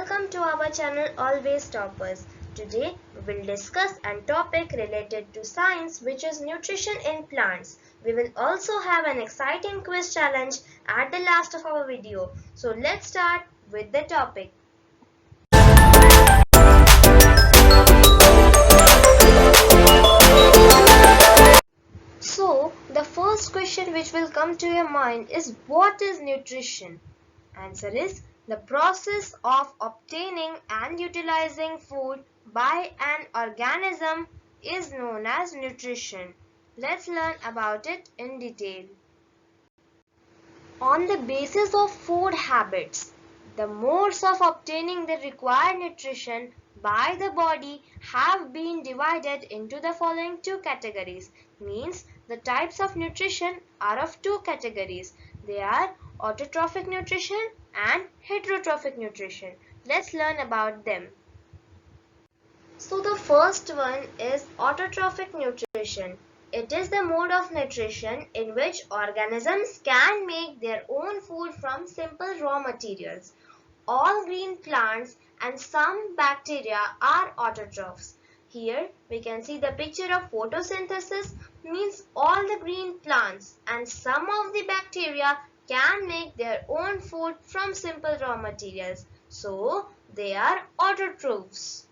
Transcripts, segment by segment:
Welcome to our channel Always Toppers. Today we will discuss a topic related to science, which is nutrition in plants. We will also have an exciting quiz challenge at the last of our video. So let's start with the topic. So the first question which will come to your mind is, what is nutrition? Answer is, the process of obtaining and utilizing food by an organism is known as nutrition. Let's learn about it in detail. On the basis of food habits, the modes of obtaining the required nutrition by the body have been divided into the following two categories. Means the types of nutrition are of two categories. They are autotrophic nutrition and heterotrophic nutrition. Let's learn about them. So the first one is autotrophic nutrition. It is the mode of nutrition in which organisms can make their own food from simple raw materials. All green plants and some bacteria are autotrophs. Here we can see the picture of photosynthesis, means all the green plants and some of the bacteria can make their own food from simple raw materials. So they are autotrophs.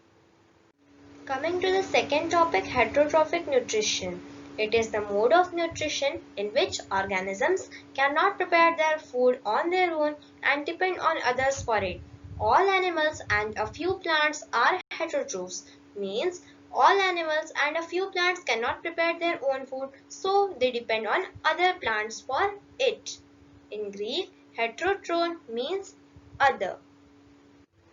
Coming to the second topic, heterotrophic nutrition. It is the mode of nutrition in which organisms cannot prepare their food on their own and depend on others for it. All animals and a few plants are heterotrophs, means all animals and a few plants cannot prepare their own food, so they depend on other plants for it. In Greek, heterotron means other.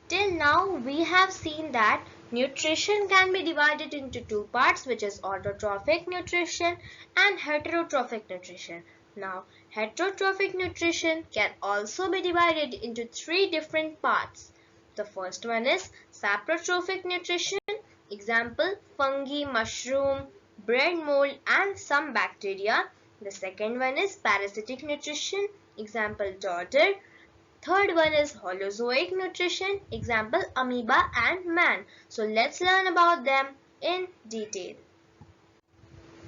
Till now, we have seen that nutrition can be divided into two parts, which is autotrophic nutrition and heterotrophic nutrition. Now, heterotrophic nutrition can also be divided into three different parts. The first one is saprotrophic nutrition, example fungi, mushroom, bread mold and some bacteria. The second one is parasitic nutrition, example daughter. Third one is holozoic nutrition, example amoeba and man. So let's learn about them in detail.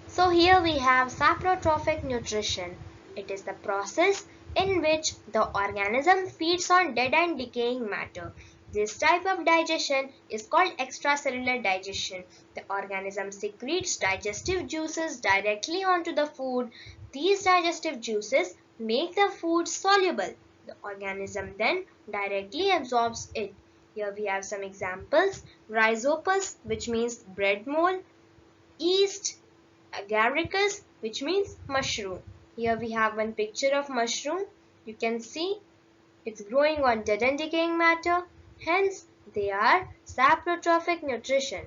So here we have saprotrophic nutrition. It is the process in which the organism feeds on dead and decaying matter. This type of digestion is called extracellular digestion. The organism secretes digestive juices directly onto the food. These digestive juices make the food soluble. The organism then directly absorbs it. Here we have some examples. Rhizopus, which means bread mold. Yeast, agaricus, which means mushroom. Here we have one picture of mushroom. You can see it's growing on dead and decaying matter. Hence, they are saprotrophic nutrition.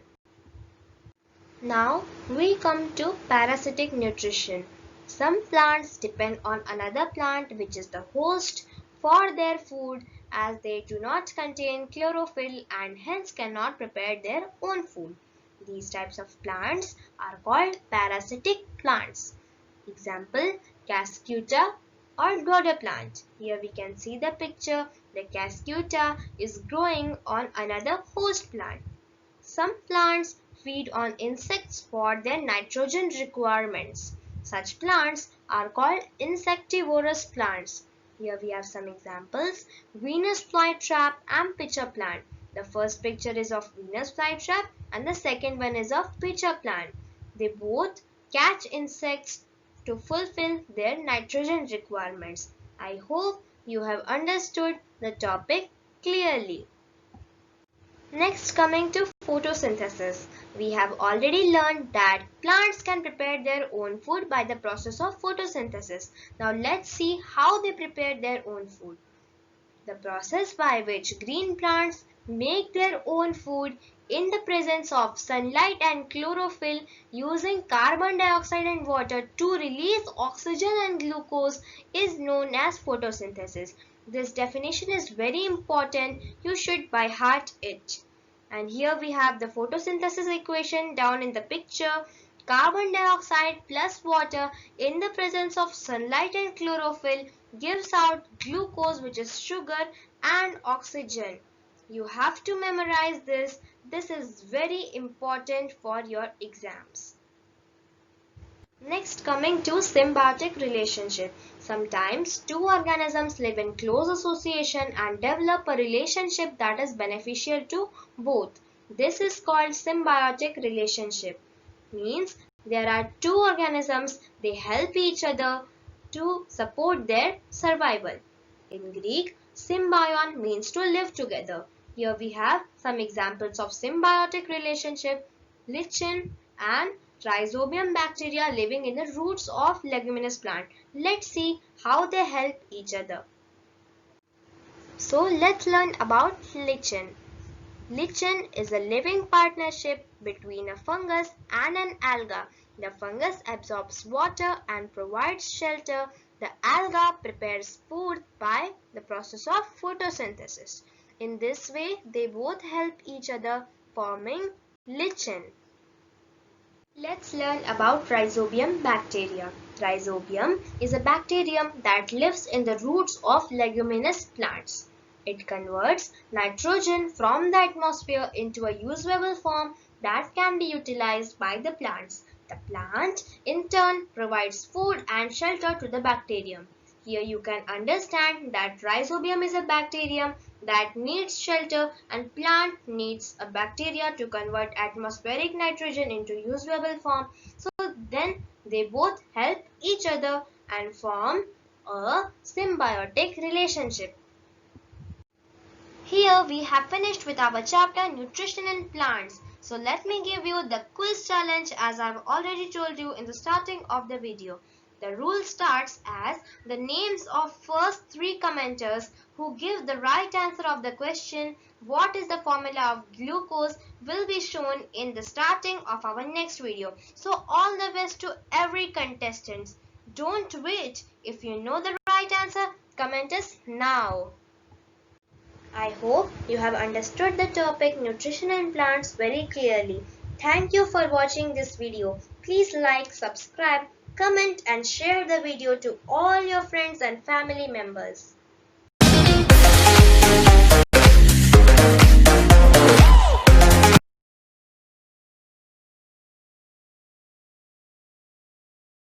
Now we come to parasitic nutrition. Some plants depend on another plant, which is the host, for their food, as they do not contain chlorophyll and hence cannot prepare their own food. These types of plants are called parasitic plants. Example, Cascuta or dodder plant. Here we can see the picture. The Cascuta is growing on another host plant. Some plants feed on insects for their nitrogen requirements. Such plants are called insectivorous plants. Here we have some examples: Venus flytrap and pitcher plant. The first picture is of Venus flytrap and the second one is of pitcher plant. They both catch insects to fulfill their nitrogen requirements. I hope you have understood the topic clearly. Next, coming to photosynthesis. We have already learned that plants can prepare their own food by the process of photosynthesis. Now let's see how they prepare their own food. The process by which green plants make their own food in the presence of sunlight and chlorophyll using carbon dioxide and water to release oxygen and glucose is known as photosynthesis. This definition is very important. You should by heart it. And here we have the photosynthesis equation down in the picture. Carbon dioxide plus water in the presence of sunlight and chlorophyll gives out glucose, which is sugar, and oxygen. You have to memorize this. This is very important for your exams. Next, coming to symbiotic relationship. Sometimes two organisms live in close association and develop a relationship that is beneficial to both. This is called symbiotic relationship. Means there are two organisms, they help each other to support their survival. In Greek, symbion means to live together. Here we have some examples of symbiotic relationship: lichen and rhizobium bacteria living in the roots of leguminous plant. Let's see how they help each other. So let's learn about lichen. Lichen is a living partnership between a fungus and an alga. The fungus absorbs water and provides shelter. The alga prepares food by the process of photosynthesis. In this way, they both help each other, forming lichen. Let's learn about rhizobium bacteria. Rhizobium is a bacterium that lives in the roots of leguminous plants. It converts nitrogen from the atmosphere into a usable form that can be utilized by the plants. The plant, in turn, provides food and shelter to the bacterium. Here you can understand that rhizobium is a bacterium that needs shelter and plant needs a bacteria to convert atmospheric nitrogen into usable form. So then they both help each other and form a symbiotic relationship. Here we have finished with our chapter Nutrition in Plants. So let me give you the quiz challenge as I've already told you in the starting of the video. The rule starts as the names of first three commenters who give the right answer of the question what is the formula of glucose will be shown in the starting of our next video. So all the best to every contestant. Don't wait. If you know the right answer, comment us now. I hope you have understood the topic nutrition and plants very clearly. Thank you for watching this video. Please like, subscribe, comment and share the video to all your friends and family members.